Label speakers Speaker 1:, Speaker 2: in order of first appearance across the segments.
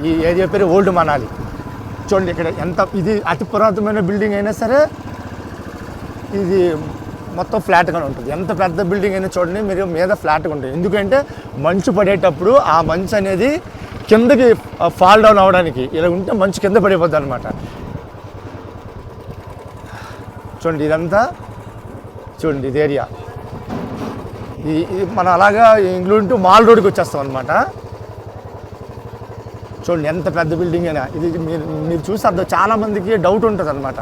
Speaker 1: ఈ ఏరియా పేరు ఓల్డ్ మనాలి. చూడండి ఇక్కడ ఎంత ఇది అతి పురాతనమైన బిల్డింగ్ అయినా సరే ఇది మొత్తం ఫ్లాట్గానే ఉంటుంది. ఎంత పెద్ద బిల్డింగ్ అయినా చూడండి మీరు మీద ఫ్లాట్గా ఉంటుంది. ఎందుకంటే మంచు పడేటప్పుడు ఆ మంచు అనేది కిందకి ఫాల్ డౌన్ అవ్వడానికి ఇలా ఉంటే మంచు కింద పడిపోద్ది అనమాట. చూడండి ఇదంతా చూడండి ఇది ఏరియా. మనం అలాగా ఇంగ్లూరు మాల్ రోడ్కి వచ్చేస్తాం అనమాట. చూడండి ఎంత పెద్ద బిల్డింగ్ అయినా ఇది మీరు చూసి అర్థం చాలామందికి డౌట్ ఉంటుంది అనమాట.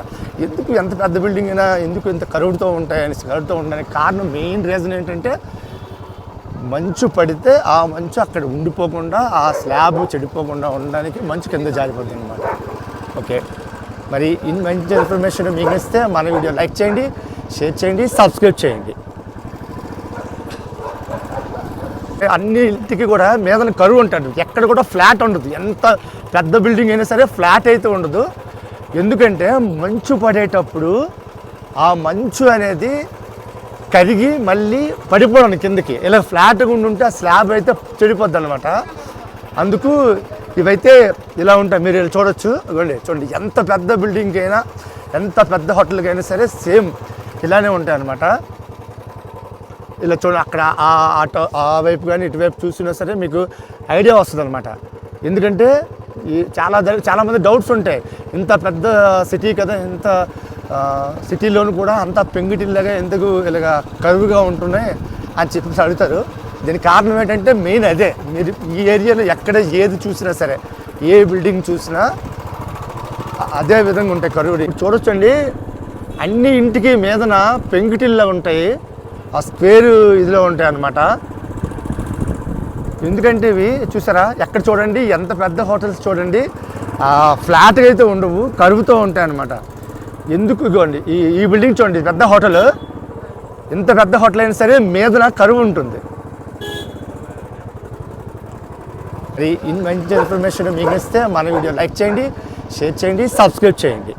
Speaker 1: ఎందుకు ఎంత పెద్ద బిల్డింగ్ అయినా ఎందుకు ఇంత కరువుతో ఉంటాయని కరువుతో ఉండడానికి కారణం మెయిన్ రీజన్ ఏంటంటే మంచు పడితే ఆ మంచు అక్కడ ఉండిపోకుండా ఆ స్లాబ్ చెడిపోకుండా ఉండడానికి మంచు కింద జారిపోతుంది అనమాట. ఓకే, మరి మంచి ఇన్ఫర్మేషన్ మీకు ఇస్తే మన వీడియో లైక్ చేయండి, షేర్ చేయండి, సబ్స్క్రైబ్ చేయండి. అన్నింటికి కూడా మీద కరువు ఉంటుంది, ఎక్కడ కూడా ఫ్లాట్ ఉండదు. ఎంత పెద్ద బిల్డింగ్ అయినా సరే ఫ్లాట్ అయితే ఉండదు. ఎందుకంటే మంచు పడేటప్పుడు ఆ మంచు అనేది కరిగి మళ్ళీ పడిపోవడం కిందకి ఇలా ఫ్లాట్గా ఉండుంటే ఆ స్లాబ్ అయితే చెడిపోద్ది అనమాట. అందుకు ఇవైతే ఇలా ఉంటాయి. మీరు చూడొచ్చు, చూడండి ఎంత పెద్ద బిల్డింగ్కి అయినా ఎంత పెద్ద హోటల్కి అయినా సరే సేమ్ ఇలానే ఉంటాయి అన్నమాట. ఇలా చూడండి అక్కడ ఆ వైపు కానీ ఇటువైపు చూసినా సరే మీకు ఐడియా వస్తుంది అనమాట. ఎందుకంటే చాలామంది డౌట్స్ ఉంటాయి, ఇంత పెద్ద సిటీ కదా, ఇంత సిటీలోను కూడా అంత పెంగిటిల్లాగా ఎందుకు ఇలాగ కరువుగా ఉంటున్నాయి అని చెప్పేసి అడుగుతారు. దీనికి కారణం ఏంటంటే మెయిన్ అదే. మీరు ఈ ఏరియాలో ఎక్కడ ఏది చూసినా సరే ఏ బిల్డింగ్ చూసినా అదే విధంగా ఉంటాయి కరువు. చూడొచ్చండి అన్ని ఇంటికి మీదన పెంకుటిల్లా ఉంటాయి, ఆ స్క్వేర్ ఇదిలో ఉంటాయి అన్నమాట. ఎందుకంటే ఇవి చూసారా ఎక్కడ చూడండి ఎంత పెద్ద హోటల్స్ చూడండి ఫ్లాట్గా అయితే ఉండవు, కరువుతో ఉంటాయి అన్నమాట. ఎందుకు ఇగోండి ఈ బిల్డింగ్ చూడండి పెద్ద హోటల్, ఎంత పెద్ద హోటల్ అయినా సరే మీదన కరువు ఉంటుంది. మంచి ఇన్ఫర్మేషన్ మీకు ఇస్తే మన వీడియో లైక్ చేయండి, షేర్ చేయండి, సబ్స్క్రైబ్ చేయండి.